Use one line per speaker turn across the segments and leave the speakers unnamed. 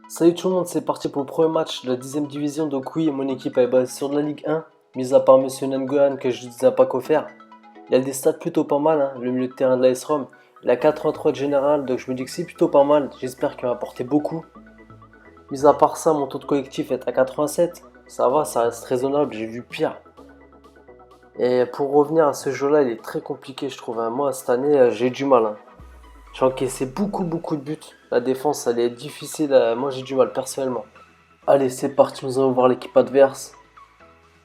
Salut tout le monde, c'est parti pour le premier match de la 10e division. Donc oui, mon équipe est basée sur de la Ligue 1, mis à part Monsieur Nangolan que je ne disais pas quoi faire. Il a des stats plutôt pas mal, hein, le milieu de terrain de l'AS Rome. Il a 83 de général, donc je me dis que c'est plutôt pas mal. J'espère qu'il va apporter beaucoup. Mis à part ça, mon taux de collectif est à 87. Ça va, ça reste raisonnable, j'ai vu pire. Et pour revenir à ce jeu-là, il est très compliqué, je trouve, hein. Moi, cette année, j'ai du mal, hein. J'ai encaissé beaucoup de buts. La défense, elle est difficile. Moi, j'ai du mal personnellement. Allez, c'est parti, nous allons voir l'équipe adverse.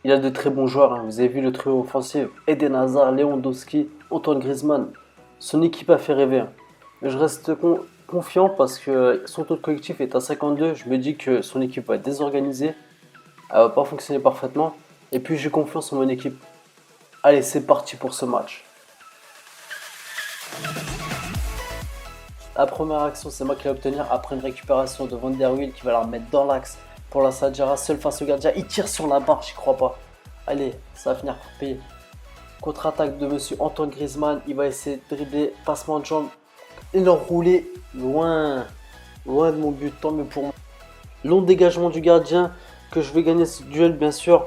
Il a de très bons joueurs, hein. Vous avez vu le trio offensif. Eden Hazard, Lewandowski, Antoine Griezmann. Son équipe a fait rêver, hein. Mais je reste confiant parce que son taux de collectif est à 52. Je me dis que son équipe va être désorganisée. Elle va pas fonctionner parfaitement. Et puis j'ai confiance en mon équipe. Allez, c'est parti pour ce match. La première action, c'est moi qui vais obtenir après une récupération de Van der Wiel qui va la remettre dans l'axe pour la Sadjara, seul face au gardien. Il tire sur la barre, j'y crois pas. Allez, ça va finir par payer. Contre-attaque de monsieur Antoine Griezmann, il va essayer de dribbler, passement de jambe et l'enrouler loin. Loin de mon but, tant mieux pour moi. Long dégagement du gardien, que je vais gagner ce duel bien sûr.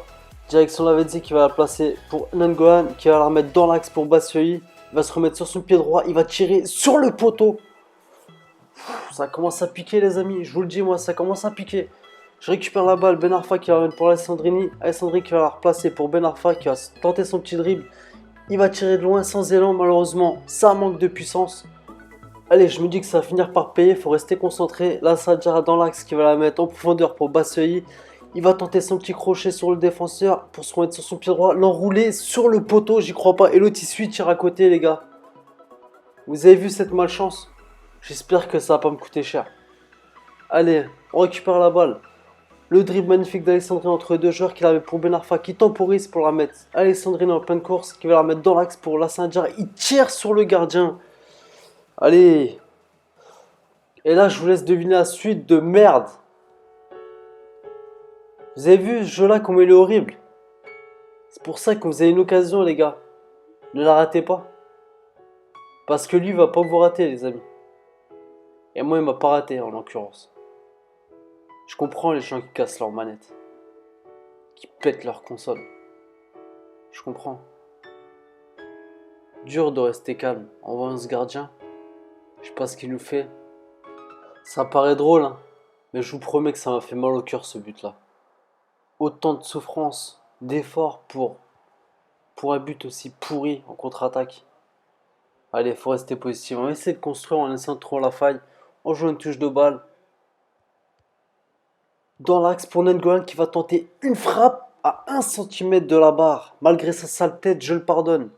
Direction Lavezzi qui va la placer pour Nangolan, qui va la remettre dans l'axe pour Batshuayi. Il va se remettre sur son pied droit, il va tirer sur le poteau. Ça commence à piquer les amis, je vous le dis moi, ça commence à piquer. Je récupère la balle, Ben Arfa qui va remettre pour Alessandrini. Alessandrini qui va la replacer pour Ben Arfa qui va tenter son petit dribble. Il va tirer de loin sans élan malheureusement, ça manque de puissance. Allez, je me dis que ça va finir par payer, il faut rester concentré. Là, Sadjara dans l'axe qui va la mettre en profondeur pour Batshuayi. Il va tenter son petit crochet sur le défenseur pour se remettre sur son pied droit, l'enrouler sur le poteau, j'y crois pas. Et l'autre il suit, tire à côté les gars. Vous avez vu cette malchance? J'espère que ça va pas me coûter cher. Allez, on récupère la balle. Le dribble magnifique d'Alessandrini entre deux joueurs qui la met pour Ben Arfa qui temporise pour la mettre. Alessandrini en pleine course qui va la mettre dans l'axe pour la Sadjara. Il tire sur le gardien. Allez. Et là, je vous laisse deviner la suite de merde. Vous avez vu ce jeu-là, comme il est horrible. C'est pour ça que vous avez une occasion, les gars. Ne la ratez pas. Parce que lui, il va pas vous rater, les amis. Et moi, il m'a pas raté, en l'occurrence. Je comprends les gens qui cassent leur manette. Qui pètent leur console. Je comprends. Dur de rester calme en voyant ce gardien. Je sais pas ce qu'il nous fait. Ça paraît drôle, hein. Mais je vous promets que ça m'a fait mal au cœur, ce but-là. Autant de souffrance, d'efforts pour un but aussi pourri en contre-attaque. Allez, faut rester positif. On va essayer de construire en laissant trop la faille. On joue une touche de balle. Dans l'axe pour Nangolan qui va tenter une frappe à 1 cm de la barre. Malgré sa sale tête, je le pardonne.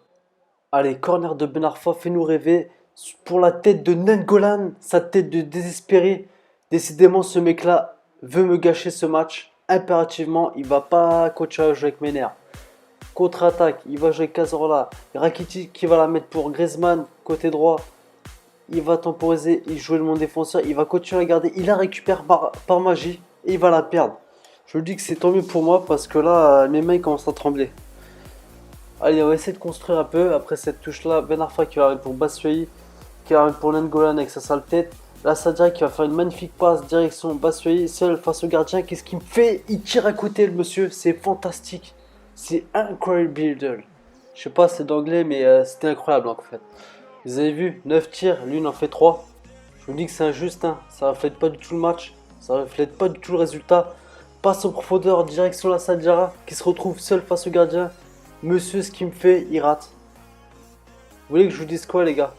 Allez, corner de Ben Arfa, fais-nous rêver. Pour la tête de Nangolan, sa tête de désespéré. Décidément, ce mec-là veut me gâcher ce match. Impérativement, il va pas coacher à jouer avec mes nerfs. Contre-attaque, il va jouer avec Cazorla. Rakitic qui va la mettre pour Griezmann, côté droit. Il va temporiser, il joue le mon défenseur, il va continuer à garder. Il la récupère par magie et il va la perdre. Je vous dis que c'est tant mieux pour moi parce que là, mes mains commencent à trembler. Allez, on va essayer de construire un peu. Après cette touche-là, Ben Arfa qui va arriver pour Batshuayi, qui va arriver pour Nangolan avec sa sale tête. Là, Sadjara qui va faire une magnifique passe direction Batshuayi, seul face au gardien. Qu'est-ce qu'il me fait? Il tire à côté, le monsieur. C'est fantastique. C'est incroyable. Je sais pas, c'est d'anglais, mais c'était incroyable en fait. Vous avez vu, 9 tirs, lui il en fait 3. Je vous dis que c'est injuste, hein. Ça reflète pas du tout le match. Ça reflète pas du tout le résultat. Passe en profondeur, direction la Sadjara, qui se retrouve seul face au gardien. Monsieur, ce qu'il me fait, il rate. Vous voulez que je vous dise quoi, les gars?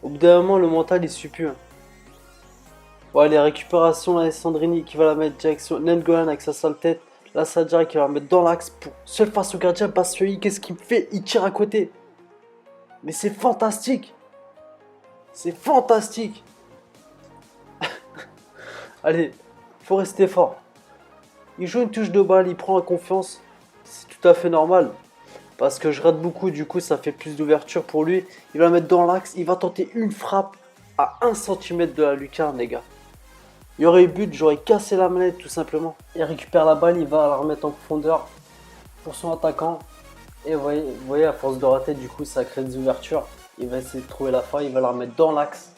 Au bout d'un moment, le mental il suit plus, hein. Ouais, les récupérations, Alessandrini qui va la mettre direction Nangolan avec sa sale tête. La Sadjara qui va la mettre dans l'axe pour seul face au gardien. Batshuayi, qu'est-ce qu'il me fait? Il tire à côté. Mais c'est fantastique. C'est fantastique. Allez, faut rester fort. Il joue une touche de balle, il prend la confiance. C'est tout à fait normal. Parce que je rate beaucoup, du coup ça fait plus d'ouverture pour lui. Il va la mettre dans l'axe, il va tenter une frappe à 1 cm de la lucarne, les gars. Il y aurait eu but, j'aurais cassé la manette tout simplement. Il récupère la balle, il va la remettre en profondeur pour son attaquant. Et vous voyez, à force de rater, du coup ça crée des ouvertures. Il va essayer de trouver la faille, il va la remettre dans l'axe.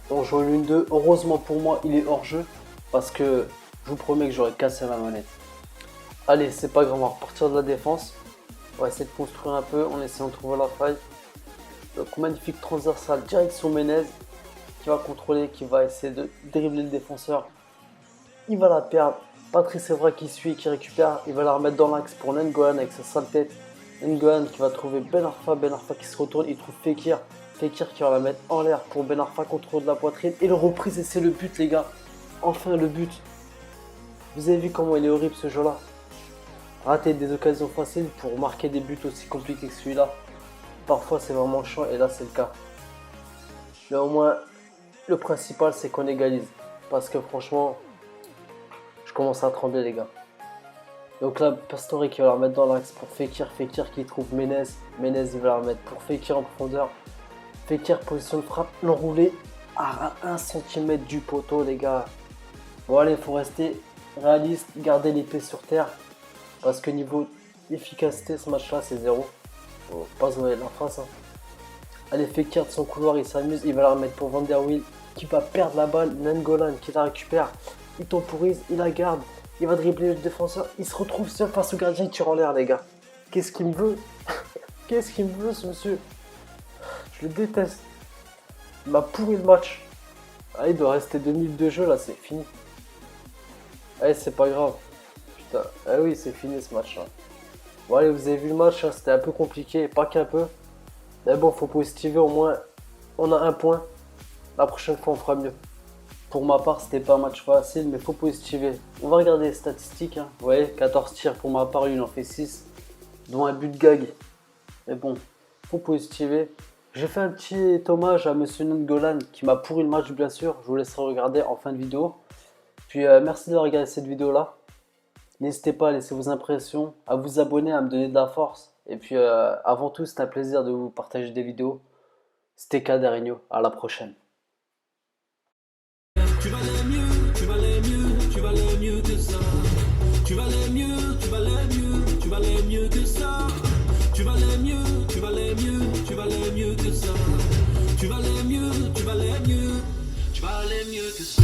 On joue l'une 2. Heureusement pour moi, il est hors jeu. parce que je vous promets que j'aurais cassé la manette. Allez, c'est pas grave, on va repartir de la défense. On va essayer de construire un peu, on essaie de trouver la faille. Donc magnifique transversal, direction Menez, qui va contrôler, qui va essayer de dribbler le défenseur. Il va la perdre. Patrice Evra qui suit, qui récupère, il va la remettre dans l'axe pour Nainggolan avec sa sale tête. Nainggolan qui va trouver Ben Arfa qui se retourne, il trouve Fekir. Fekir qui va la mettre en l'air pour Ben Arfa, contrôle de la poitrine. Et le reprise, et c'est le but les gars. Enfin le but. Vous avez vu comment il est horrible ce jeu-là. Rater des occasions faciles pour marquer des buts aussi compliqués que celui-là. Parfois c'est vraiment chiant et là c'est le cas. Mais au moins, le principal c'est qu'on égalise. Parce que franchement, je commence à trembler les gars. Donc là, Pastore qui va la remettre dans l'axe pour Fekir. Fekir qui trouve Menez. Menez il va la remettre pour Fekir en profondeur. Fekir position de frappe, l'enroulé à 1 cm du poteau les gars. Bon allez, il faut rester réaliste, garder l'épée sur terre. Parce que niveau efficacité, ce match-là c'est 0. Faut pas se voiler la face. Hein. Allez, Fekir de son couloir, il s'amuse. Il va la remettre pour Van der Wiel qui va perdre la balle. Nainggolan qui la récupère. Il temporise, il la garde. Il va dribbler le défenseur. Il se retrouve seul face au gardien. Il tire en l'air, les gars. Qu'est-ce qu'il me veut? Qu'est-ce qu'il me veut, ce monsieur? Je le déteste. Il m'a pourri le match. Ah, il doit rester 2 minutes de jeu, là, c'est fini. Allez, c'est pas grave. Putain, ah oui, c'est fini ce match-là. Bon, allez, vous avez vu le match, hein, c'était un peu compliqué, pas qu'un peu. Mais bon, faut positiver, au moins, on a 1 point. La prochaine fois, on fera mieux. Pour ma part, c'était pas un match facile, mais faut positiver. On va regarder les statistiques. Hein. Vous voyez, 14 tirs pour ma part, lui, il en fait 6. Dont un but de gag. Mais bon, faut positiver. J'ai fait un petit hommage à Monsieur Nainggolan qui m'a pourri le match, bien sûr. Je vous laisserai regarder en fin de vidéo. Puis merci de regarder cette vidéo-là. N'hésitez pas à laisser vos impressions, à vous abonner, à me donner de la force. Et puis avant tout, c'est un plaisir de vous partager des vidéos. C'était Kader. À la prochaine.
Tu valais mieux, tu valais mieux, tu valais mieux que ça. Tu valais mieux, tu valais mieux, tu valais mieux que ça. Tu valais mieux, tu valais mieux, tu valais mieux que ça. Tu valais mieux, tu valais mieux, tu valais mieux que ça.